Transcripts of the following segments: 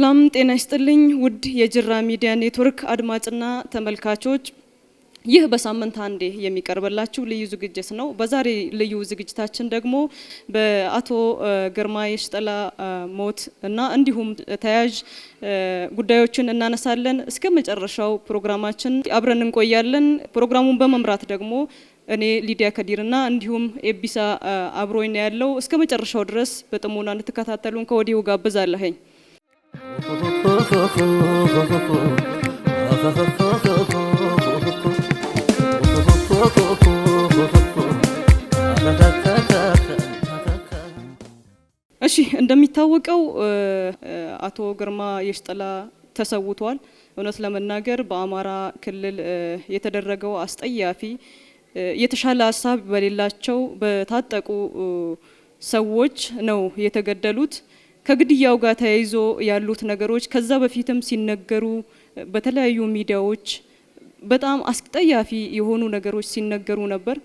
ሰላም ጤና ይስጥልኝ ውድ የጅራ ሚዲያ ኔትወርክ አድማጭና ተመልካቾች ይህ በሳምንት አንዴ የሚቀርብላችሁ ልዩ ዝግጅት ነው። በዛሬ ልዩ ዝግጅታችን ደግሞ በአቶ ግርማ የሽጠላ ሞት እና እንዲሁም ተያያዥ ጉዳዮችን እናነሳለን። እስከ መጨረሻው ፕሮግራማችን አብረን እንቆያለን። ፕሮግራሙን በመምራት ደግሞ እኔ ሊዲያ ከዲርና እንዲሁም ኤቢሳ አብሮኝ ነው ያለው። እስከ መጨረሻው ድረስ በጥሞና እንድትከታተሉን ከወዲሁ ጋብዛለሁኝ። እሺ እንደሚታወቀው አቶ ግርማ የሽጠላ ተሰውቷል። እውነት ለመናገር በአማራ ክልል የተደረገው አስጠያፊ የተሻለ ሀሳብ በሌላቸው በታጠቁ ሰዎች ነው የተገደሉት። ከግድያው ጋር ተያይዞ ያሉት ነገሮች ከዛ በፊትም ሲነገሩ በተለያዩ ሚዲያዎች በጣም አስጠያፊ የሆኑ ነገሮች ሲነገሩ ነበር።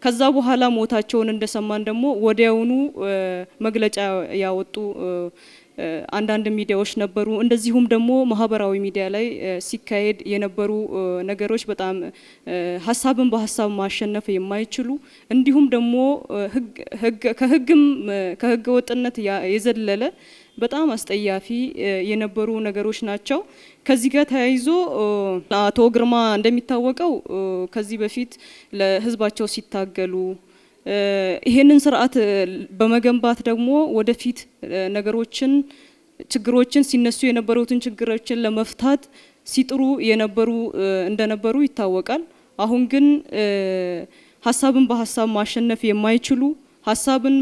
ከዛ በኋላ ሞታቸውን እንደሰማን ደግሞ ወዲያውኑ መግለጫ ያወጡ አንዳንድ ሚዲያዎች ነበሩ። እንደዚሁም ደግሞ ማህበራዊ ሚዲያ ላይ ሲካሄድ የነበሩ ነገሮች በጣም ሀሳብን በሀሳብ ማሸነፍ የማይችሉ እንዲሁም ደግሞ ከህገ ወጥነት የዘለለ በጣም አስጠያፊ የነበሩ ነገሮች ናቸው። ከዚህ ጋር ተያይዞ አቶ ግርማ እንደሚታወቀው ከዚህ በፊት ለህዝባቸው ሲታገሉ ይሄንን ስርዓት በመገንባት ደግሞ ወደፊት ነገሮችን ችግሮችን ሲነሱ የነበሩትን ችግሮችን ለመፍታት ሲጥሩ የነበሩ እንደነበሩ ይታወቃል። አሁን ግን ሀሳብን በሀሳብ ማሸነፍ የማይችሉ ሀሳብን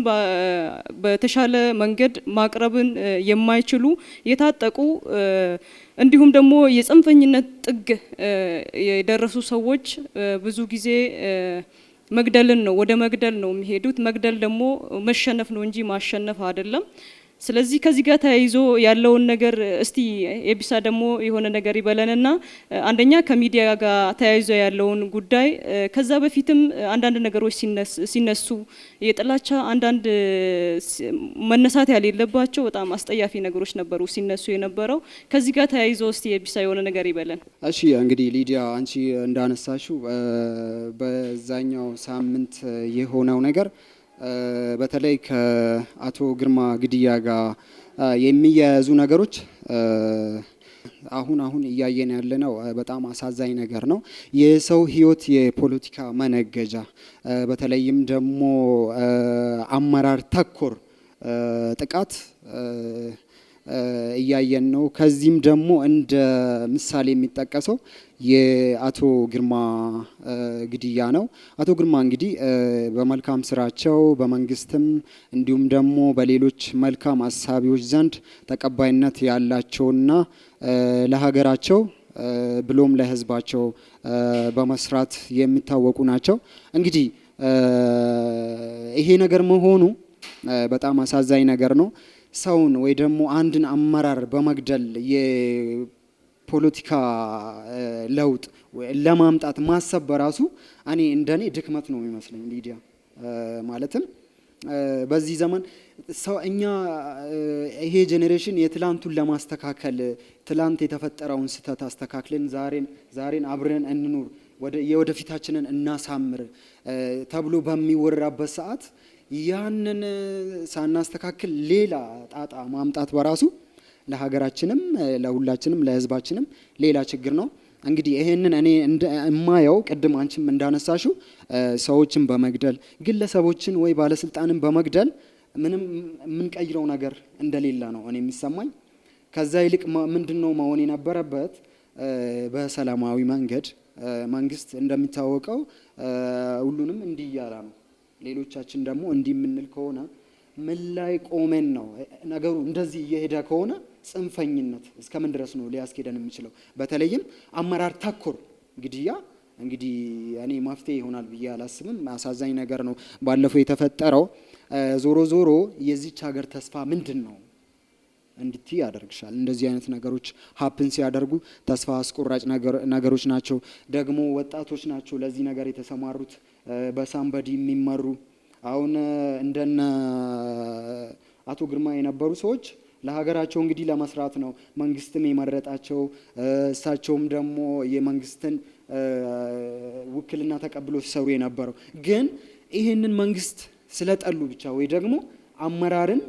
በተሻለ መንገድ ማቅረብን የማይችሉ የታጠቁ እንዲሁም ደግሞ የጽንፈኝነት ጥግ የደረሱ ሰዎች ብዙ ጊዜ መግደልን ነው ወደ መግደል ነው የሚሄዱት። መግደል ደግሞ መሸነፍ ነው እንጂ ማሸነፍ አይደለም። ስለዚህ ከዚህ ጋር ተያይዞ ያለውን ነገር እስቲ ኤቢሳ ደግሞ የሆነ ነገር ይበለንና አንደኛ ከሚዲያ ጋር ተያይዞ ያለውን ጉዳይ ከዛ በፊትም አንዳንድ ነገሮች ሲነሱ የጥላቻ አንዳንድ መነሳት ያሌለባቸው በጣም አስጠያፊ ነገሮች ነበሩ ሲነሱ የነበረው። ከዚህ ጋር ተያይዞ እስቲ ኤቢሳ የሆነ ነገር ይበለን። እሺ እንግዲህ ሊዲያ አንቺ እንዳነሳሽው በዛኛው ሳምንት የሆነው ነገር በተለይ ከአቶ ግርማ ግድያ ጋር የሚያያዙ ነገሮች አሁን እያየን ያለነው በጣም አሳዛኝ ነገር ነው። የሰው ህይወት የፖለቲካ መነገጃ በተለይም ደግሞ አመራር ተኮር ጥቃት እያየን ነው። ከዚህም ደግሞ እንደ ምሳሌ የሚጠቀሰው የአቶ ግርማ ግድያ ነው። አቶ ግርማ እንግዲህ በመልካም ስራቸው በመንግስትም እንዲሁም ደግሞ በሌሎች መልካም አሳቢዎች ዘንድ ተቀባይነት ያላቸውና ለሀገራቸው ብሎም ለህዝባቸው በመስራት የሚታወቁ ናቸው። እንግዲህ ይሄ ነገር መሆኑ በጣም አሳዛኝ ነገር ነው። ሰውን ወይ ደግሞ አንድን አመራር በመግደል የፖለቲካ ለውጥ ለማምጣት ማሰብ በራሱ እንደኔ ድክመት ነው የሚመስለኝ ሊዲያ። ማለትም በዚህ ዘመን ሰው እኛ ይሄ ጄኔሬሽን የትላንቱን ለማስተካከል ትላንት የተፈጠረውን ስህተት አስተካክለን ዛሬን አብረን እንኑር የወደፊታችንን እናሳምር ተብሎ በሚወራበት ሰዓት ያንን ሳናስተካክል ሌላ ጣጣ ማምጣት በራሱ ለሀገራችንም ለሁላችንም ለህዝባችንም ሌላ ችግር ነው። እንግዲህ ይሄንን እኔ የማየው ቅድም አንቺም እንዳነሳሽው ሰዎችን በመግደል ግለሰቦችን ወይ ባለስልጣንን በመግደል ምንም የምንቀይረው ነገር እንደሌለ ነው እኔ የሚሰማኝ። ከዛ ይልቅ ምንድነው መሆን የነበረበት በሰላማዊ መንገድ መንግስት እንደሚታወቀው ሁሉንም እንዲያላ ነው። ሌሎቻችን ደግሞ እንዲህ የምንል ከሆነ ምን ላይ ቆመን ነው ነገሩ? እንደዚህ እየሄደ ከሆነ ጽንፈኝነት እስከምን ድረስ ነው ሊያስኬደን የሚችለው? በተለይም አመራር ተኮር ግድያ እንግዲህ እኔ መፍትሄ ይሆናል ብዬ አላስብም። አሳዛኝ ነገር ነው ባለፈው የተፈጠረው። ዞሮ የዚች ሀገር ተስፋ ምንድን ነው እንድትይ ያደርግሻል። እንደዚህ አይነት ነገሮች ሀፕን ሲያደርጉ ተስፋ አስቆራጭ ነገሮች ናቸው። ደግሞ ወጣቶች ናቸው ለዚህ ነገር የተሰማሩት በሳምበዲ የሚመሩ አሁን እንደነ አቶ ግርማ የነበሩ ሰዎች ለሀገራቸው እንግዲህ ለመስራት ነው መንግስትም የመረጣቸው። እሳቸውም ደግሞ የመንግስትን ውክልና ተቀብሎ ሲሰሩ የነበረው ግን ይህንን መንግስት ስለጠሉ ብቻ ወይ ደግሞ አመራርን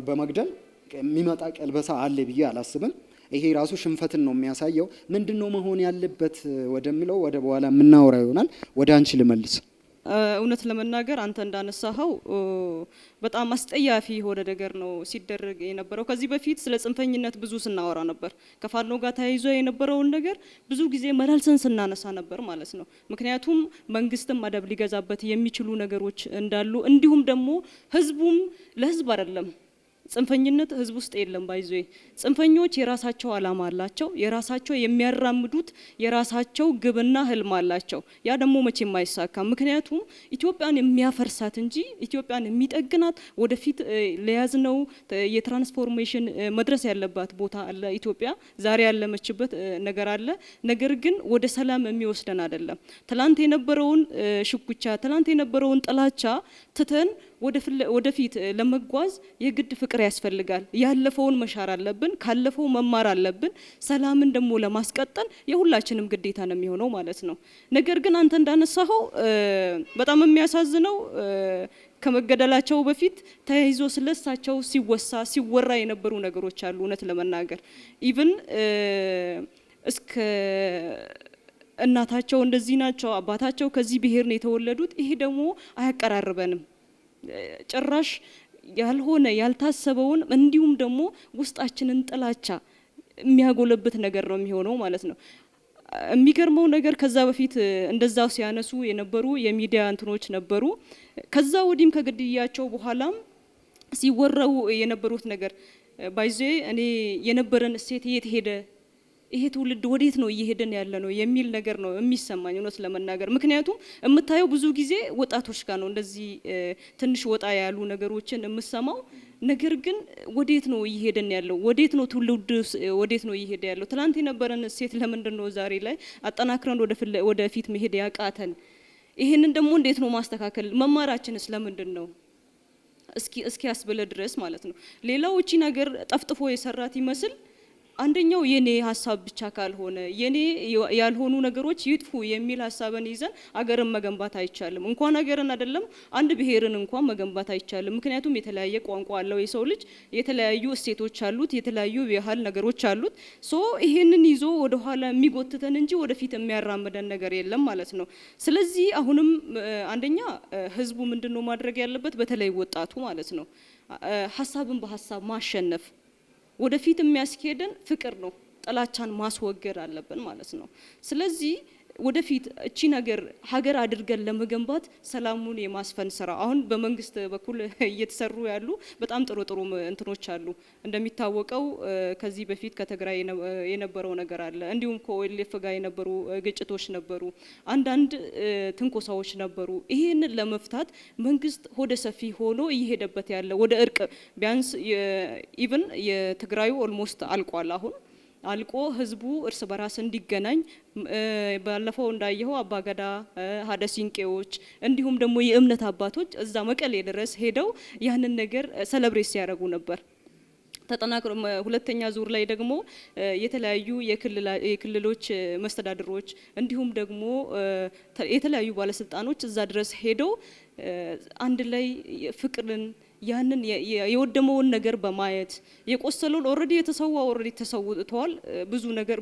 በመግደል የሚመጣ ቀልበሳ አለ ብዬ አላስብም። ይሄ ራሱ ሽንፈትን ነው የሚያሳየው። ምንድነው መሆን ያለበት ወደሚለው ወደ በኋላ የምናወራ ይሆናል። ወደ አንቺ ልመልስ። እውነት ለመናገር አንተ እንዳነሳኸው በጣም አስጠያፊ የሆነ ነገር ነው ሲደረግ የነበረው። ከዚህ በፊት ስለ ጽንፈኝነት ብዙ ስናወራ ነበር። ከፋኖ ጋር ተያይዞ የነበረውን ነገር ብዙ ጊዜ መላልሰን ስናነሳ ነበር ማለት ነው። ምክንያቱም መንግስትም አደብ ሊገዛበት የሚችሉ ነገሮች እንዳሉ እንዲሁም ደግሞ ህዝቡም ለህዝብ አይደለም ጽንፈኝነት ህዝብ ውስጥ የለም። ባይዞ ጽንፈኞች የራሳቸው አላማ አላቸው። የራሳቸው የሚያራምዱት የራሳቸው ግብና ህልም አላቸው። ያ ደግሞ መቼም አይሳካም። ምክንያቱም ኢትዮጵያን የሚያፈርሳት እንጂ ኢትዮጵያን የሚጠግናት ወደፊት ለያዝነው የትራንስፎርሜሽን መድረስ ያለባት ቦታ አለ። ኢትዮጵያ ዛሬ ያለመችበት ነገር አለ። ነገር ግን ወደ ሰላም የሚወስደን አይደለም። ትላንት የነበረውን ሽኩቻ፣ ትላንት የነበረውን ጥላቻ ትተን ወደፊት ለመጓዝ የግድ ፍቅር ያስፈልጋል። ያለፈውን መሻር አለብን። ካለፈው መማር አለብን። ሰላምን ደግሞ ለማስቀጠል የሁላችንም ግዴታ ነው የሚሆነው ማለት ነው። ነገር ግን አንተ እንዳነሳኸው በጣም የሚያሳዝነው ከመገደላቸው በፊት ተያይዞ ስለሳቸው ሲወራ የነበሩ ነገሮች አሉ። እውነት ለመናገር ኢቭን እስከ እናታቸው እንደዚህ ናቸው፣ አባታቸው ከዚህ ብሔር ነው የተወለዱት። ይሄ ደግሞ አያቀራርበንም ጭራሽ ያልሆነ ያልታሰበውን እንዲሁም ደግሞ ውስጣችንን ጥላቻ የሚያጎለብት ነገር ነው የሚሆነው ማለት ነው። የሚገርመው ነገር ከዛ በፊት እንደዛው ሲያነሱ የነበሩ የሚዲያ እንትኖች ነበሩ። ከዛ ወዲህም ከግድያቸው በኋላም ሲወራው የነበሩት ነገር ባይዜ እኔ የነበረን እሴት የት ሄደ፣ ይሄ ትውልድ ወዴት ነው እየሄደን ያለ ነው የሚል ነገር ነው የሚሰማኝ እውነት ለመናገር። ምክንያቱም የምታየው ብዙ ጊዜ ወጣቶች ጋር ነው እንደዚህ ትንሽ ወጣ ያሉ ነገሮችን የምሰማው። ነገር ግን ወዴት ነው እየሄደን ያለው? ወዴት ነው ትውልድ ወዴት ነው እየሄደ ያለው? ትላንት የነበረን እሴት ለምንድን ነው ዛሬ ላይ አጠናክረን ወደፊት መሄድ ያቃተን? ይሄንን ደግሞ እንዴት ነው ማስተካከል? መማራችንስ ለምንድን ነው እስኪ ያስብለ ድረስ ማለት ነው። ሌላው እቺ ነገር ጠፍጥፎ የሰራት ይመስል አንደኛው የኔ ሀሳብ ብቻ ካልሆነ የኔ ያልሆኑ ነገሮች ይጥፉ የሚል ሀሳብን ይዘን አገርን መገንባት አይቻልም። እንኳን አገርን አይደለም አንድ ብሔርን እንኳን መገንባት አይቻልም። ምክንያቱም የተለያየ ቋንቋ አለው የሰው ልጅ፣ የተለያዩ እሴቶች አሉት፣ የተለያዩ ባህል ነገሮች አሉት። ሶ ይሄንን ይዞ ወደ ኋላ የሚጎትተን እንጂ ወደፊት የሚያራምደን ነገር የለም ማለት ነው። ስለዚህ አሁንም አንደኛ ህዝቡ ምንድነው ማድረግ ያለበት? በተለይ ወጣቱ ማለት ነው ሀሳብን በሀሳብ ማሸነፍ ወደፊት የሚያስኬደን ፍቅር ነው። ጥላቻን ማስወገድ አለብን ማለት ነው። ስለዚህ ወደፊት እቺ ነገር ሀገር አድርገን ለመገንባት ሰላሙን የማስፈን ስራ አሁን በመንግስት በኩል እየተሰሩ ያሉ በጣም ጥሩ እንትኖች አሉ። እንደሚታወቀው ከዚህ በፊት ከትግራይ የነበረው ነገር አለ። እንዲሁም ከኦኤልኤፍ ጋር የነበሩ ግጭቶች ነበሩ። አንዳንድ ትንኮሳዎች ነበሩ። ይሄንን ለመፍታት መንግስት ሆደ ሰፊ ሆኖ እየሄደበት ያለ ወደ እርቅ ቢያንስ ኢቭን የትግራዩ ኦልሞስት አልቋል። አሁን አልቆ ህዝቡ እርስ በራስ እንዲገናኝ ባለፈው እንዳየው አባገዳ ሀደ ሲንቄዎች እንዲሁም ደግሞ የእምነት አባቶች እዛ መቀሌ ድረስ ሄደው ያንን ነገር ሰለብሬት ሲያደርጉ ነበር። ተጠናክሮ ሁለተኛ ዙር ላይ ደግሞ የተለያዩ የክልሎች መስተዳድሮች እንዲሁም ደግሞ የተለያዩ ባለስልጣኖች እዛ ድረስ ሄደው አንድ ላይ ፍቅርን ያንን የወደመውን ነገር በማየት የቆሰለውን ኦሬዲ ተሰውተዋል።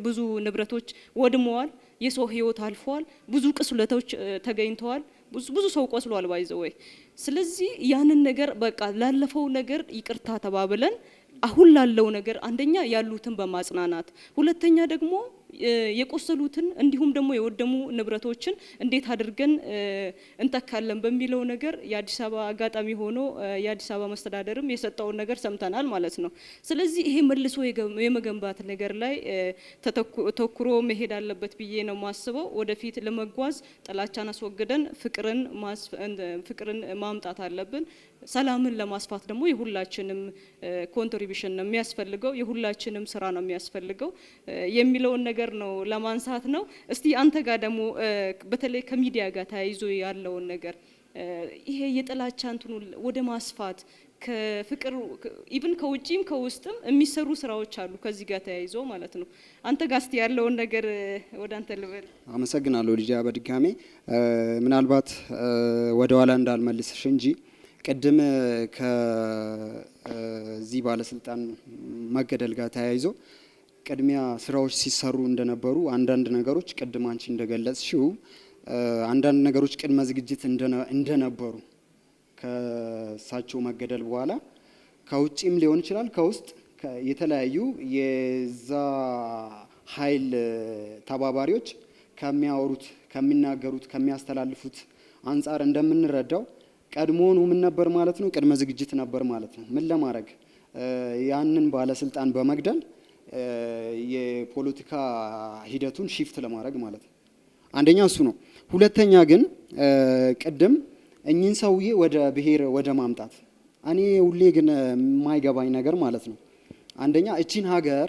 ብዙ ንብረቶች ወድመዋል። የሰው ህይወት አልፏል። ብዙ ቁስለቶች ተገኝተዋል። ብዙ ሰው ቆስሏል ባይዘው። ስለዚህ ያንን ነገር በቃ ላለፈው ነገር ይቅርታ ተባብለን አሁን ላለው ነገር አንደኛ ያሉትን በማጽናናት ሁለተኛ ደግሞ የቆሰሉትን እንዲሁም ደግሞ የወደሙ ንብረቶችን እንዴት አድርገን እንተካለን በሚለው ነገር የአዲስ አበባ አጋጣሚ ሆኖ የአዲስ አበባ መስተዳደርም የሰጠውን ነገር ሰምተናል ማለት ነው። ስለዚህ ይሄ መልሶ የመገንባት ነገር ላይ ተተኩሮ መሄድ አለበት ብዬ ነው ማስበው። ወደፊት ለመጓዝ ጥላቻን አስወግደን ፍቅርን ማምጣት አለብን። ሰላምን ለማስፋት ደግሞ የሁላችንም ኮንትሪቢዩሽን ነው የሚያስፈልገው፣ የሁላችንም ስራ ነው የሚያስፈልገው የሚለውን ነገር ነው ለማንሳት ነው። እስቲ አንተ ጋር ደግሞ በተለይ ከሚዲያ ጋር ተያይዞ ያለውን ነገር ይሄ የጥላቻ እንትኑ ወደ ማስፋት ከፍቅር ኢቭን ከውጪም ከውስጥም የሚሰሩ ስራዎች አሉ ከዚህ ጋር ተያይዞ ማለት ነው። አንተ ጋር እስቲ ያለውን ነገር ወደ አንተ ልበል። አመሰግናለሁ ሊዲያ በድጋሜ ምናልባት ወደ ኋላ እንዳልመልስሽ እንጂ ቅድም ከዚህ ባለስልጣን መገደል ጋር ተያይዞ ቅድሚያ ስራዎች ሲሰሩ እንደነበሩ አንዳንድ ነገሮች ቅድም አንቺ እንደገለጽሽው አንዳንድ ነገሮች ቅድመ ዝግጅት እንደነበሩ ከሳቸው መገደል በኋላ ከውጪም ሊሆን ይችላል ከውስጥ የተለያዩ የዛ ኃይል ተባባሪዎች ከሚያወሩት ከሚናገሩት ከሚያስተላልፉት አንፃር እንደምንረዳው ቀድሞውኑ ምን ነበር ማለት ነው? ቅድመ ዝግጅት ነበር ማለት ነው። ምን ለማድረግ ያንን ባለስልጣን በመግደል የፖለቲካ ሂደቱን ሺፍት ለማድረግ ማለት ነው። አንደኛ እሱ ነው። ሁለተኛ ግን ቅድም እኚህን ሰውዬ ወደ ብሔር ወደ ማምጣት እኔ ሁሌ ግን የማይገባኝ ነገር ማለት ነው አንደኛ እቺን ሀገር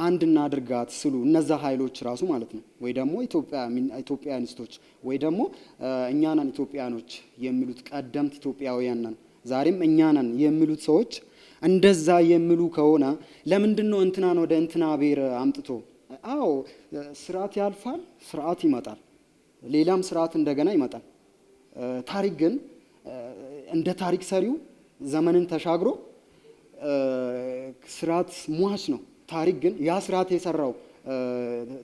አንድ እናድርጋት ስሉ እነዛ ኃይሎች ራሱ ማለት ነው ወይ ደግሞ ኢትዮጵያኒስቶች ወይ ደግሞ እኛ ነን ኢትዮጵያኖች የሚሉት ቀደምት ኢትዮጵያውያን ነን ዛሬም እኛ ነን የሚሉት ሰዎች እንደዛ የሚሉ ከሆነ ለምንድነው እንትናን ወደ እንትና ብሔር አምጥቶ አዎ ስርዓት ያልፋል ስርዓት ይመጣል ሌላም ስርዓት እንደገና ይመጣል ታሪክ ግን እንደ ታሪክ ሰሪው ዘመንን ተሻግሮ ስርዓት ሟች ነው ታሪክ ግን ያ ስርዓት የሰራው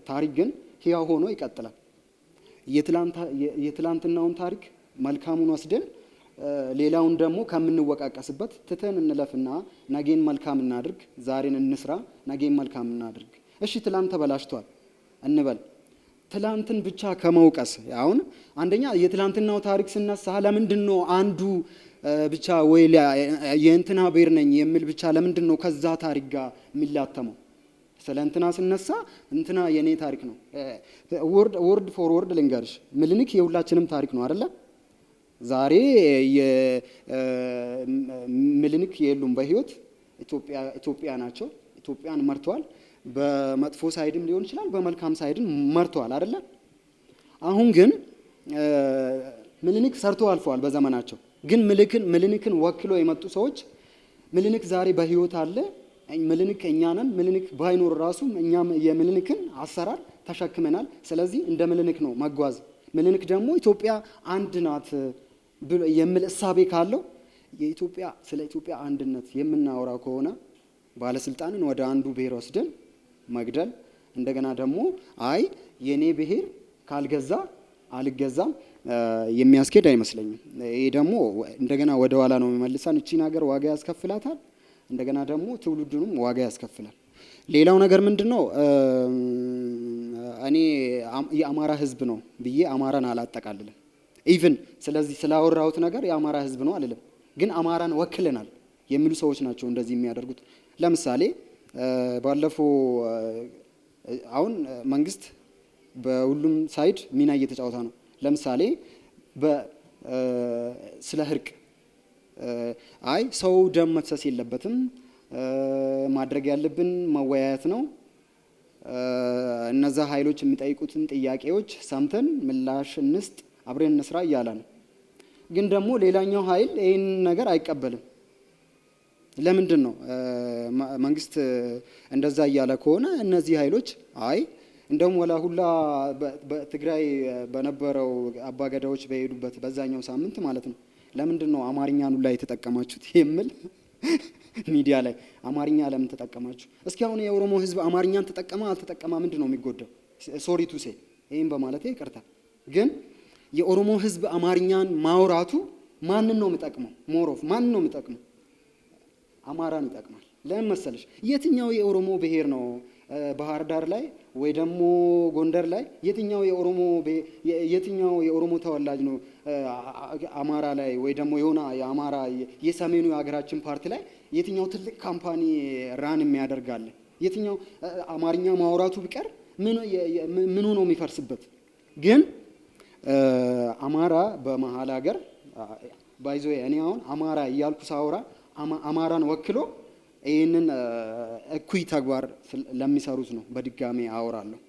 ታሪክ ግን ሕያው ሆኖ ይቀጥላል የትላንትናውን ታሪክ መልካሙን ወስደን ሌላውን ደግሞ ከምንወቃቀስበት ትተን እንለፍና ነገን መልካም እናድርግ ዛሬን እንስራ ነገን መልካም እናድርግ እሺ ትላንት ተበላሽቷል እንበል ትላንትን ብቻ ከመውቀስ አሁን አንደኛ የትላንትናው ታሪክ ስነሳ ለምንድነው አንዱ ብቻ ወይ የእንትና ብሔር ነኝ የሚል ብቻ ለምንድነው ከዛ ታሪክ ጋር የሚላተመው ስለእንትና ስነሳ እንትና የኔ ታሪክ ነው ወርድ ፎር ወርድ ልንገርሽ ምኒልክ የሁላችንም ታሪክ ነው አይደለ ዛሬ ምኒልክ የሉም በህይወት ኢትዮጵያ ናቸው ኢትዮጵያን መርተዋል በመጥፎ ሳይድም ሊሆን ይችላል በመልካም ሳይድም መርተዋል አይደለ አሁን ግን ምኒልክ ሰርቶ አልፈዋል በዘመናቸው ግን ምኒልክን ወክሎ የመጡ ሰዎች ምኒልክ ዛሬ በህይወት አለ ምኒልክ እኛ ነን ምኒልክ ባይኖር ራሱ እኛም የምኒልክን አሰራር ተሸክመናል ስለዚህ እንደ ምኒልክ ነው መጓዝ ምኒልክ ደግሞ ኢትዮጵያ አንድ ናት የሚል እሳቤ ካለው የኢትዮጵያ ስለ ኢትዮጵያ አንድነት የምናወራ ከሆነ ባለስልጣንን ወደ አንዱ ብሔር ወስደን መግደል እንደገና ደግሞ አይ የኔ ብሔር ካልገዛ አልገዛም የሚያስኬድ አይመስለኝም ይሄ ደግሞ እንደገና ወደ ኋላ ነው የሚመልሰን እቺን ሀገር ዋጋ ያስከፍላታል እንደገና ደግሞ ትውልዱንም ዋጋ ያስከፍላል ሌላው ነገር ምንድነው እኔ የአማራ ህዝብ ነው ብዬ አማራን አላጠቃልልም ኢቭን ስለዚህ ስላወራሁት ነገር የአማራ ህዝብ ነው አልልም ግን አማራን ወክለናል የሚሉ ሰዎች ናቸው እንደዚህ የሚያደርጉት ለምሳሌ ባለፈው አሁን መንግስት በሁሉም ሳይድ ሚና እየተጫወተ ነው ለምሳሌ ስለ እርቅ አይ ሰው ደም መፍሰስ የለበትም ማድረግ ያለብን መወያየት ነው እነዛ ኃይሎች የሚጠይቁትን ጥያቄዎች ሰምተን ምላሽ እንስጥ አብረን እንስራ እያለ ነው ግን ደግሞ ሌላኛው ኃይል ይሄን ነገር አይቀበልም ለምንድን ነው መንግስት እንደዛ እያለ ከሆነ እነዚህ ኃይሎች አይ እንደውም ወላ ሁላ በትግራይ በነበረው አባገዳዎች በሄዱበት በዛኛው ሳምንት ማለት ነው ለምንድን ነው አማርኛን ሁላ የተጠቀማችሁት የሚል ሚዲያ ላይ አማርኛ ለምን ተጠቀማችሁ እስኪ አሁን የኦሮሞ ህዝብ አማርኛን ተጠቀማ አልተጠቀማ ምንድነው የሚጎዳው ሶሪ ቱ ሴ ይሄን በማለቴ ይቅርታ ግን የኦሮሞ ህዝብ አማርኛን ማውራቱ ማንን ነው የሚጠቅመው ሞሮፍ ማንን ነው የሚጠቅመው አማራን ይጠቅማል ለምን መሰለሽ የትኛው የኦሮሞ ብሔር ነው ባህር ዳር ላይ ወይ ደግሞ ጎንደር ላይ የትኛው የኦሮሞ ተወላጅ ነው አማራ ላይ ወይ ደግሞ የሆነ የአማራ የሰሜኑ የሀገራችን ፓርቲ ላይ የትኛው ትልቅ ካምፓኒ ራን የሚያደርጋል የትኛው አማርኛ ማውራቱ ቢቀር ምን ነው የሚፈርስበት ግን አማራ በመሃል ሀገር ባይዞ እኔ አሁን አማራ እያልኩ ሳወራ አማራን ወክሎ ይሄንን እኩይ ተግባር ለሚሰሩት ነው በድጋሚ አወራለሁ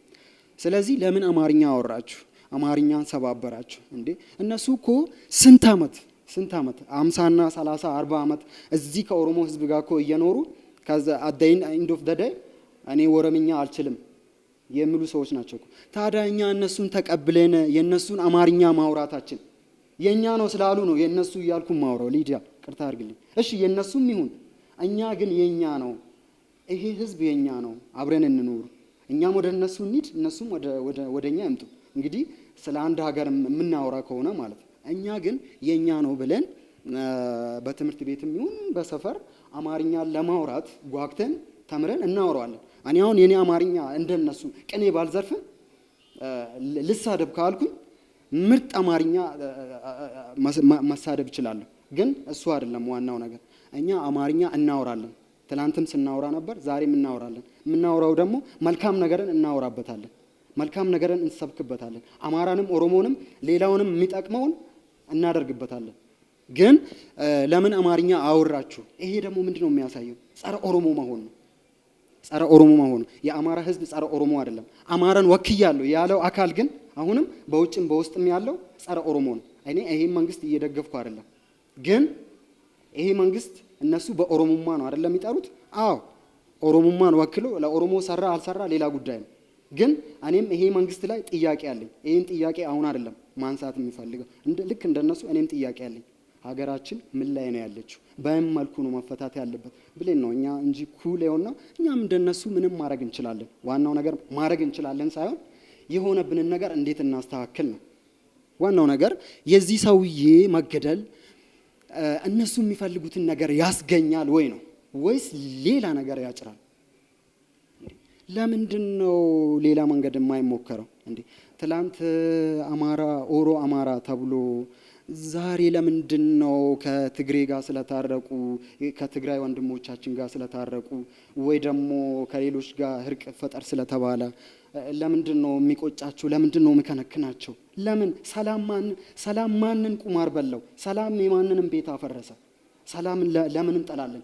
ስለዚህ ለምን አማርኛ አወራችሁ አማርኛን ሰባበራችሁ እንዴ እነሱ እኮ ስንት አመት ስንት ዓመት 50 እና 30 40 ዓመት እዚህ ከኦሮሞ ህዝብ ጋር እኮ እየኖሩ ከዛ አዳይን ኢንድ ኦፍ ዘ ዴይ እኔ ኦሮምኛ አልችልም የሚሉ ሰዎች ናቸው እኮ። ታዲያ እኛ እነሱን ተቀብለን የነሱን አማርኛ ማውራታችን የኛ ነው ስላሉ ነው የነሱ እያልኩ ማውራው። ሊዲያ ቅርታ አድርግልኝ እሺ። የነሱም ይሁን እኛ ግን የኛ ነው፣ ይሄ ህዝብ የኛ ነው፣ አብረን እንኑር። እኛም ወደ እነሱ እንሂድ፣ እነሱም ወደኛ ይምጡ። እንግዲህ ስለ አንድ ሀገር የምናወራ ከሆነ ማለት ነው። እኛ ግን የኛ ነው ብለን በትምህርት ቤትም ይሁን በሰፈር አማርኛ ለማውራት ጓግተን ተምረን እናወራዋለን። እኔ አሁን የኔ አማርኛ እንደነሱ ቅኔ ባልዘርፍም ልሳደብ ካልኩኝ ምርጥ አማርኛ መሳደብ እችላለሁ። ግን እሱ አይደለም ዋናው ነገር። እኛ አማርኛ እናወራለን። ትላንትም ስናወራ ነበር፣ ዛሬም እናወራለን። የምናወራው ደግሞ መልካም ነገርን እናወራበታለን፣ መልካም ነገርን እንሰብክበታለን። አማራንም ኦሮሞንም ሌላውንም የሚጠቅመውን እናደርግበታለን። ግን ለምን አማርኛ አወራችሁ? ይሄ ደግሞ ምንድነው የሚያሳየው? ጸረ ኦሮሞ መሆን ነው። ጸረ ኦሮሞ መሆኑ። የአማራ ህዝብ ጸረ ኦሮሞ አይደለም። አማራን ወክያለሁ ያለው አካል ግን አሁንም በውጭም በውስጥም ያለው ጸረ ኦሮሞ ነው። እኔ ይሄን መንግስት እየደገፍኩ አይደለም። ግን ይሄ መንግስት እነሱ በኦሮሞማ ነው አይደለም የሚጠሩት? አዎ ኦሮሞማን ወክሎ ለኦሮሞ ሰራ አልሰራ ሌላ ጉዳይ ነው። ግን እኔም ይሄ መንግስት ላይ ጥያቄ አለኝ። ይሄን ጥያቄ አሁን አይደለም ማንሳት የሚፈልገው፣ ልክ እንደነሱ እኔም ጥያቄ አለኝ። ሀገራችን ምን ላይ ነው ያለችው? በምን መልኩ ነው መፈታት ያለበት ብለን ነው እኛ እንጂ ኩል የሆነ እኛም እንደነሱ ምንም ማድረግ እንችላለን። ዋናው ነገር ማድረግ እንችላለን ሳይሆን የሆነብንን ነገር እንዴት እናስተካክል ነው ዋናው ነገር። የዚህ ሰውዬ መገደል እነሱ የሚፈልጉትን ነገር ያስገኛል ወይ ነው ወይስ ሌላ ነገር ያጭራል? ለምንድን ነው ሌላ መንገድ የማይሞከረው እንዴ? ትላንት አማራ ኦሮ አማራ ተብሎ ዛሬ ለምንድን ነው ከትግሬ ጋር ስለታረቁ ከትግራይ ወንድሞቻችን ጋር ስለታረቁ ወይ ደግሞ ከሌሎች ጋር እርቅ ፈጠር ስለተባለ ለምንድን ነው የሚቆጫቸው? ለምንድን ነው የሚከነክናቸው? ለምን ሰላም ማንን ቁማር በለው? ሰላም የማንንም ቤት አፈረሰ? ሰላምን ለምን እንጠላለን?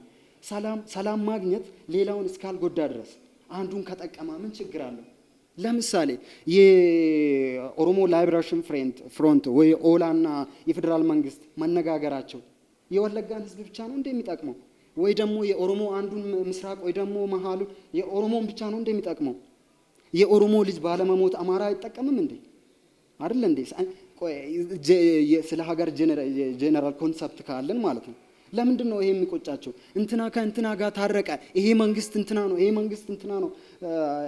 ሰላም ማግኘት ሌላውን እስካልጎዳ ድረስ አንዱን ከጠቀማ ምን ችግር አለው? ለምሳሌ የኦሮሞ ላይብሬሽን ፍሮንት ወይ ኦላና የፌደራል መንግስት መነጋገራቸው የወለጋን ህዝብ ብቻ ነው እንደሚጠቅመው? ወይ ደግሞ የኦሮሞ አንዱን ምስራቅ ወይ ደግሞ መሃሉ የኦሮሞን ብቻ ነው እንደሚጠቅመው? የኦሮሞ ልጅ ባለመሞት አማራ አይጠቀምም እንዴ? አይደል እንዴ? ስለ ሀገር ጄነራል ኮንሰፕት ካለን ማለት ነው። ለምንድን ነው ይሄ የሚቆጫቸው? እንትና ከእንትና ጋር ታረቀ፣ ይሄ መንግስት እንትና ነው፣ ይሄ መንግስት እንትና ነው።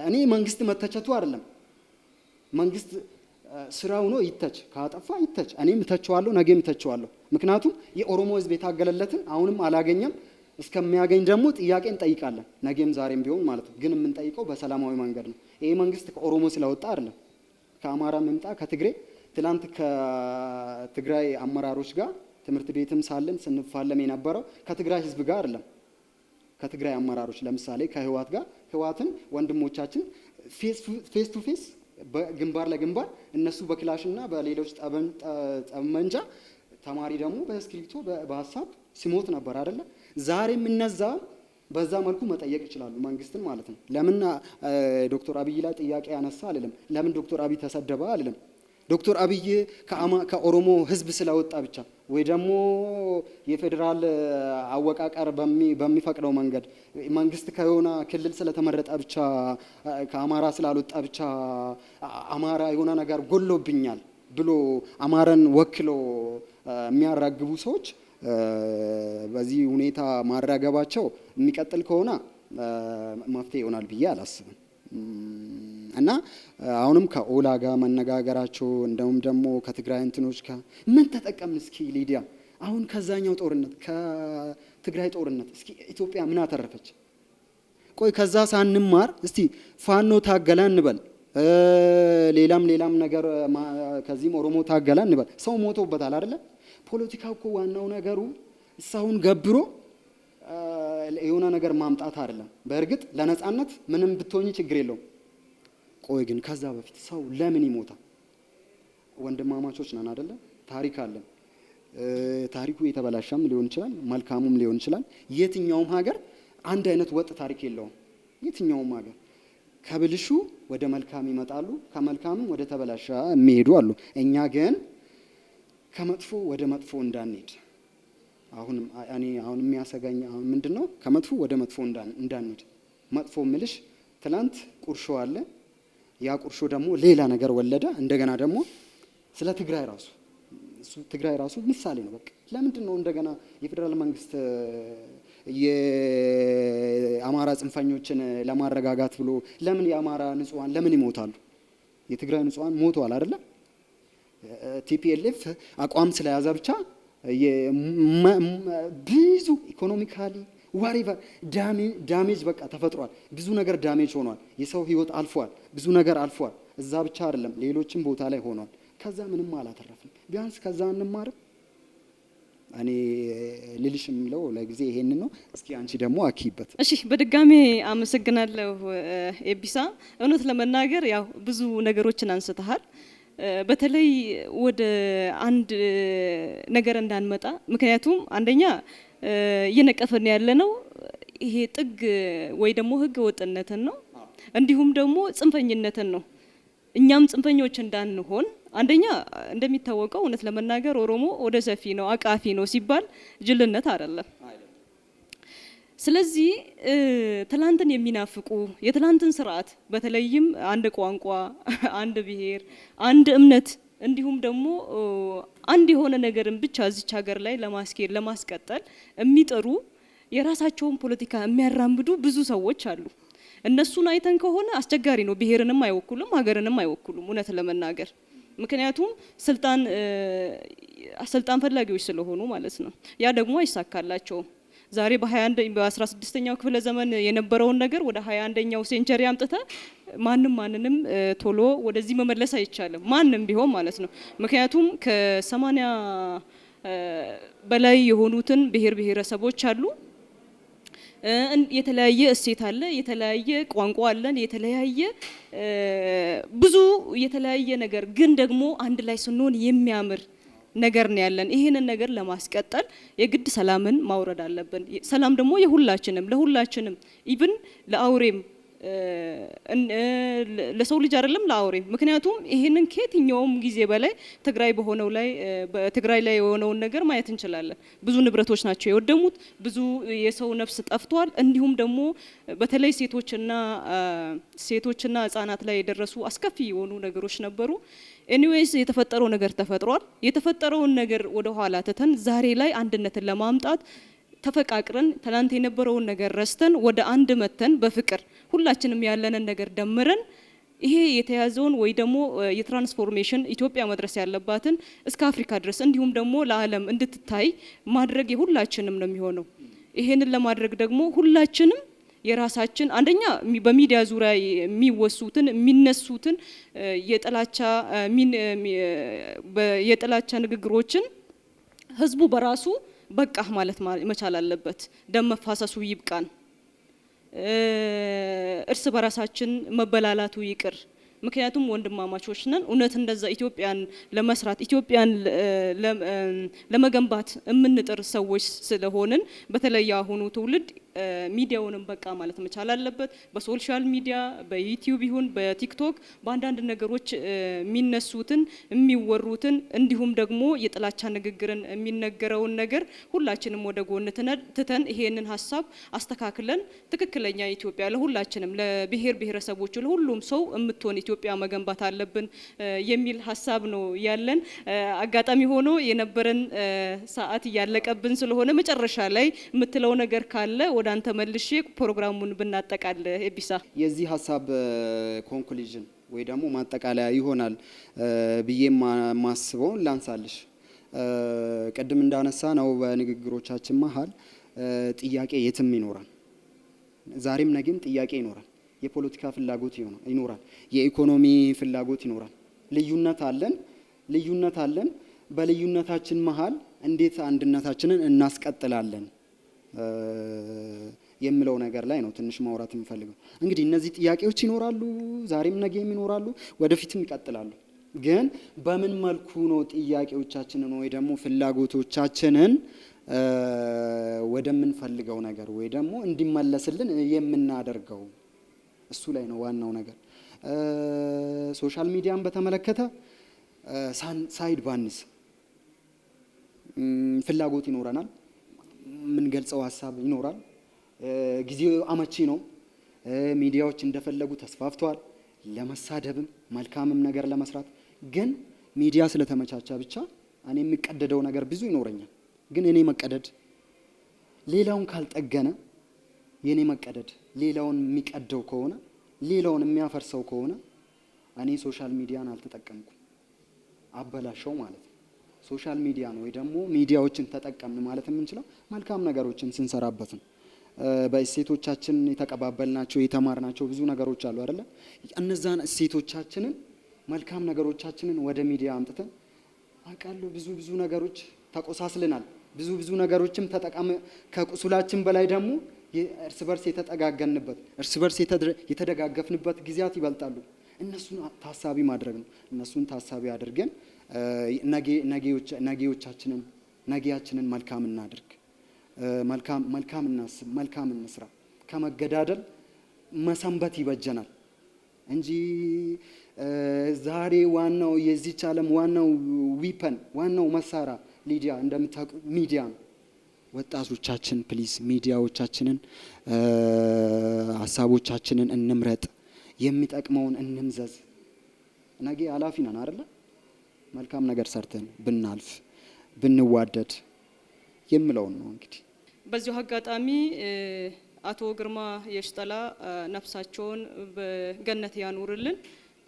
እኔ መንግስት መተቸቱ አይደለም። መንግስት ስራው ነው ይተች፣ ካጠፋ ይተች። እኔም እተቸዋለሁ፣ ነገም እተቸዋለሁ። ምክንያቱም የኦሮሞ ህዝብ የታገለለትን አሁንም አላገኘም። እስከሚያገኝ ደግሞ ጥያቄ እንጠይቃለን፣ ነገም ዛሬም ቢሆን ማለት ነው። ግን የምንጠይቀው በሰላማዊ መንገድ ነው። ይሄ መንግስት ከኦሮሞ ስለወጣ አይደለም፣ ከአማራ መምጣ ከትግሬ ትላንት ከትግራይ አመራሮች ጋር ትምህርት ቤትም ሳለን ስንፋለም የነበረው ከትግራይ ህዝብ ጋር አይደለም፣ ከትግራይ አመራሮች ለምሳሌ ከህዋት ጋር ህዋትን ወንድሞቻችን ፌስ ቱ ፌስ በግንባር ለግንባር እነሱ በክላሽና በሌሎች ጠመንጃ ተማሪ ደግሞ በእስክሪብቶ በሀሳብ ሲሞት ነበር አይደለ? ዛሬም እነዛ በዛ መልኩ መጠየቅ ይችላሉ መንግስትን ማለት ነው። ለምን ዶክተር አብይ ላይ ጥያቄ ያነሳ አልልም። ለምን ዶክተር አብይ ተሰደበ አልልም። ዶክተር አብይ ከኦሮሞ ህዝብ ስለወጣ ብቻ ወይ ደግሞ የፌዴራል አወቃቀር በሚፈቅደው መንገድ መንግስት ከሆነ ክልል ስለተመረጠ ብቻ ከአማራ ስላልወጣ ብቻ አማራ የሆነ ነገር ጎሎብኛል ብሎ አማራን ወክሎ የሚያራግቡ ሰዎች በዚህ ሁኔታ ማራገባቸው የሚቀጥል ከሆነ መፍትሄ ይሆናል ብዬ አላስብም። እና አሁንም ከኦላ ጋር መነጋገራቸው እንደውም ደግሞ ከትግራይ እንትኖች ጋር ምን ተጠቀምን? እስኪ ሊዲያ አሁን ከዛኛው ጦርነት ከትግራይ ጦርነት እስኪ ኢትዮጵያ ምን አተረፈች? ቆይ ከዛ ሳንማር እስቲ ፋኖ ታገላ እንበል፣ ሌላም ነገር ከዚህም ኦሮሞ ታገላ እንበል። ሰው ሞቶበታል አይደለ? ፖለቲካው እኮ ዋናው ነገሩ ሰውን ገብሮ የሆነ ነገር ማምጣት አይደለም። በእርግጥ ለነጻነት ምንም ብትሆኚ ችግር የለውም። ቆይ ግን ከዛ በፊት ሰው ለምን ይሞታል? ወንድማማቾች ነን አይደለ? ታሪክ አለን። ታሪኩ የተበላሸም ሊሆን ይችላል፣ መልካሙም ሊሆን ይችላል። የትኛውም ሀገር አንድ አይነት ወጥ ታሪክ የለውም። የትኛውም ሀገር ከብልሹ ወደ መልካም ይመጣሉ፣ ከመልካምም ወደ ተበላሸ የሚሄዱ አሉ። እኛ ግን ከመጥፎ ወደ መጥፎ እንዳንሄድ አሁን የሚያሰጋኝ ምንድነው? ከመጥፎ ወደ መጥፎ እንዳንሄድ። መጥፎ ምልሽ ትላንት ቁርሾ አለ፣ ያ ቁርሾ ደግሞ ሌላ ነገር ወለደ። እንደገና ደግሞ ስለ ትግራይ ራሱ ምሳሌ ነው። በቃ ለምንድን ነው እንደገና የፌዴራል መንግስት የአማራ ጽንፈኞችን ለማረጋጋት ብሎ ለምን የአማራ ንጹሃን ለምን ይሞታሉ? የትግራይ ንጹሃን ሞተዋል አይደለ? ቲፒኤልኤፍ አቋም ስለያዘ ብቻ ብዙ ኢኮኖሚካሊ ዋሪቨር ዳሜጅ በቃ ተፈጥሯል። ብዙ ነገር ዳሜጅ ሆኗል። የሰው ህይወት አልፏል። ብዙ ነገር አልፏል። እዛ ብቻ አይደለም ሌሎችም ቦታ ላይ ሆኗል። ከዛ ምንም አላተረፍም። ቢያንስ ከዛ እንማርም። እኔ ልልሽ የሚለው ለጊዜ ይሄንን ነው። እስኪ አንቺ ደግሞ አኪበት። እሺ፣ በድጋሚ አመሰግናለሁ ኤቢሳ። እውነት ለመናገር ያው ብዙ ነገሮችን አንስተሃል። በተለይ ወደ አንድ ነገር እንዳንመጣ፣ ምክንያቱም አንደኛ እየነቀፈን ያለነው ይሄ ጥግ ወይ ደግሞ ህገ ወጥነትን ነው፣ እንዲሁም ደግሞ ጽንፈኝነትን ነው። እኛም ጽንፈኞች እንዳንሆን አንደኛ እንደሚታወቀው እውነት ለመናገር ኦሮሞ ወደ ሰፊ ነው አቃፊ ነው ሲባል ጅልነት አይደለም። ስለዚህ ትላንትን የሚናፍቁ የትላንትን ስርዓት በተለይም አንድ ቋንቋ፣ አንድ ብሔር፣ አንድ እምነት እንዲሁም ደግሞ አንድ የሆነ ነገርን ብቻ እዚች ሀገር ላይ ለማስኬድ ለማስቀጠል የሚጥሩ የራሳቸውን ፖለቲካ የሚያራምዱ ብዙ ሰዎች አሉ። እነሱን አይተን ከሆነ አስቸጋሪ ነው። ብሔርንም አይወክሉም፣ ሀገርንም አይወክሉም እውነት ለመናገር ምክንያቱም ስልጣን ፈላጊዎች ስለሆኑ ማለት ነው። ያ ደግሞ አይሳካላቸውም። ዛሬ በ16ኛው ክፍለ ዘመን የነበረውን ነገር ወደ 21ኛው ሴንቸሪ አምጥተ ማንንም ቶሎ ወደዚህ መመለስ አይቻልም፣ ማንም ቢሆን ማለት ነው። ምክንያቱም ከ80 በላይ የሆኑትን ብሔረሰቦች አሉ። የተለያየ እሴት አለ፣ የተለያየ ቋንቋ አለን፣ የተለያየ ብዙ የተለያየ ነገር ግን ደግሞ አንድ ላይ ስንሆን የሚያምር ነገር ነው ያለን። ይሄንን ነገር ለማስቀጠል የግድ ሰላምን ማውረድ አለብን። ሰላም ደግሞ ለሁላችንም ኢቭን ለአውሬም ለሰው ልጅ አይደለም ለአውሬም። ምክንያቱም ይሄንን ከየትኛውም ጊዜ በላይ በትግራይ ላይ የሆነውን ነገር ማየት እንችላለን። ብዙ ንብረቶች ናቸው የወደሙት፣ ብዙ የሰው ነፍስ ጠፍቷል። እንዲሁም ደግሞ በተለይ ሴቶችና ህጻናት ላይ የደረሱ አስከፊ የሆኑ ነገሮች ነበሩ። ኤኒዌይስ የተፈጠረው ነገር ተፈጥሯል። የተፈጠረውን ነገር ወደ ኋላ ትተን ዛሬ ላይ አንድነትን ለማምጣት ተፈቃቅረን ትናንት የነበረውን ነገር ረስተን ወደ አንድ መተን በፍቅር ሁላችንም ያለንን ነገር ደምረን ይሄ የተያዘውን ወይ ደግሞ የትራንስፎርሜሽን ኢትዮጵያ መድረስ ያለባትን እስከ አፍሪካ ድረስ እንዲሁም ደግሞ ለዓለም እንድትታይ ማድረግ የሁላችንም ነው የሚሆነው። ይሄንን ለማድረግ ደግሞ ሁላችንም የራሳችን አንደኛ በሚዲያ ዙሪያ የሚነሱትን የጥላቻ ንግግሮችን ህዝቡ በራሱ በቃ ማለት መቻል አለበት። ደም መፋሰሱ ይብቃን፣ እርስ በራሳችን መበላላቱ ይቅር። ምክንያቱም ወንድማማቾች ነን። እውነት እንደዛ ኢትዮጵያን ለመስራት ኢትዮጵያን ለመገንባት የምንጥር ሰዎች ስለሆንን በተለይ አሁኑ ትውልድ ሚዲያውንም በቃ ማለት መቻል አለበት። በሶሻል ሚዲያ በዩቲዩብ ይሁን በቲክቶክ በአንዳንድ ነገሮች የሚነሱትን የሚወሩትን እንዲሁም ደግሞ የጥላቻ ንግግርን የሚነገረውን ነገር ሁላችንም ወደ ጎን ትተን ይሄንን ሀሳብ አስተካክለን ትክክለኛ ኢትዮጵያ ለሁላችንም ለብሔር ብሔረሰቦች ለሁሉም ሰው የምትሆን ኢትዮጵያ መገንባት አለብን የሚል ሀሳብ ነው ያለን። አጋጣሚ ሆኖ የነበረን ሰዓት እያለቀብን ስለሆነ መጨረሻ ላይ የምትለው ነገር ካለ ወደ አንተ መልሼ ፕሮግራሙን ብናጠቃል ኤቢሳ። የዚህ ሀሳብ ኮንክሉዥን ወይ ደግሞ ማጠቃለያ ይሆናል ብዬ ማስበውን ላንሳልሽ። ቅድም እንዳነሳ ነው በንግግሮቻችን መሀል ጥያቄ የትም ይኖራል፣ ዛሬም ነገም ጥያቄ ይኖራል። የፖለቲካ ፍላጎት ይኖራል፣ የኢኮኖሚ ፍላጎት ይኖራል። ልዩነት አለን። በልዩነታችን መሀል እንዴት አንድነታችንን እናስቀጥላለን የሚለው ነገር ላይ ነው ትንሽ ማውራት የምፈልገው። እንግዲህ እነዚህ ጥያቄዎች ይኖራሉ፣ ዛሬም ነገም ይኖራሉ፣ ወደፊትም ይቀጥላሉ። ግን በምን መልኩ ነው ጥያቄዎቻችንን ወይ ደግሞ ፍላጎቶቻችንን ወደምንፈልገው ነገር ወይ ደግሞ እንዲመለስልን የምናደርገው? እሱ ላይ ነው ዋናው ነገር። ሶሻል ሚዲያን በተመለከተ ሳይድ ባንስ ፍላጎት ይኖረናል፣ የምንገልጸው ሀሳብ ይኖራል። ጊዜው አመቺ ነው። ሚዲያዎች እንደፈለጉ ተስፋፍተዋል፣ ለመሳደብም መልካምም ነገር ለመስራት። ግን ሚዲያ ስለተመቻቻ ብቻ እኔ የሚቀደደው ነገር ብዙ ይኖረኛል። ግን እኔ መቀደድ ሌላውን ካልጠገነ፣ የኔ መቀደድ ሌላውን የሚቀደው ከሆነ፣ ሌላውን የሚያፈርሰው ከሆነ እኔ ሶሻል ሚዲያን አልተጠቀምኩም፣ አበላሸው ማለት ነው። ሶሻል ሚዲያን ወይ ደግሞ ሚዲያዎችን ተጠቀምን ማለት የምንችለው መልካም ነገሮችን ስንሰራበት ነው። በእሴቶቻችን የተቀባበልናቸው የተማርናቸው ብዙ ነገሮች አሉ አይደለ? እነዛን እሴቶቻችንን መልካም ነገሮቻችንን ወደ ሚዲያ አምጥተን አውቃለሁ ብዙ ነገሮች ተቆሳስልናል። ብዙ ነገሮችም ከቁስላችን በላይ ደግሞ እርስ በርስ የተጠጋገንበት እርስ በርስ የተደጋገፍንበት ጊዜያት ይበልጣሉ። እነሱን ታሳቢ ማድረግ ነው። እነሱን ታሳቢ አድርገን ነጌያችንን መልካም እናድርግ፣ መልካም እናስብ፣ መልካም እንስራ። ከመገዳደል መሰንበት ይበጀናል እንጂ ዛሬ ዋናው የዚች ዓለም ዋናው ዊፐን ዋናው መሳሪያ ሊዲያ እንደምታውቁ ሚዲያ ነው። ወጣቶቻችን ፕሊዝ ሚዲያዎቻችንን ሀሳቦቻችንን እንምረጥ፣ የሚጠቅመውን እንምዘዝ። ነገ ኃላፊ ነን አይደለ? መልካም ነገር ሰርተን ብናልፍ ብንዋደድ የምለውን ነው። እንግዲህ በዚሁ አጋጣሚ አቶ ግርማ የሽጠላ ነፍሳቸውን በገነት ያኑርልን፣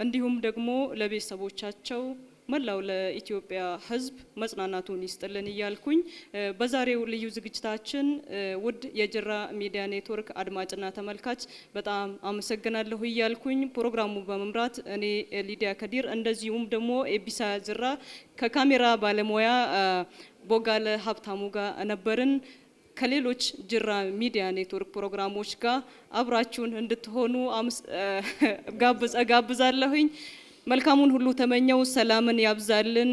እንዲሁም ደግሞ ለቤተሰቦቻቸው መላው ለኢትዮጵያ ሕዝብ መጽናናቱን ይስጥልን እያልኩኝ በዛሬው ልዩ ዝግጅታችን ውድ የጅራ ሚዲያ ኔትወርክ አድማጭና ተመልካች በጣም አመሰግናለሁ እያልኩኝ ፕሮግራሙ በመምራት እኔ ሊዲያ ከዲር እንደዚሁም ደግሞ ኤቢሳ ጅራ ከካሜራ ባለሙያ ቦጋለ ሀብታሙ ጋር ነበርን። ከሌሎች ጅራ ሚዲያ ኔትወርክ ፕሮግራሞች ጋር አብራችሁን እንድትሆኑ ጋብዛለሁኝ። መልካሙን ሁሉ ተመኘው። ሰላምን ያብዛልን።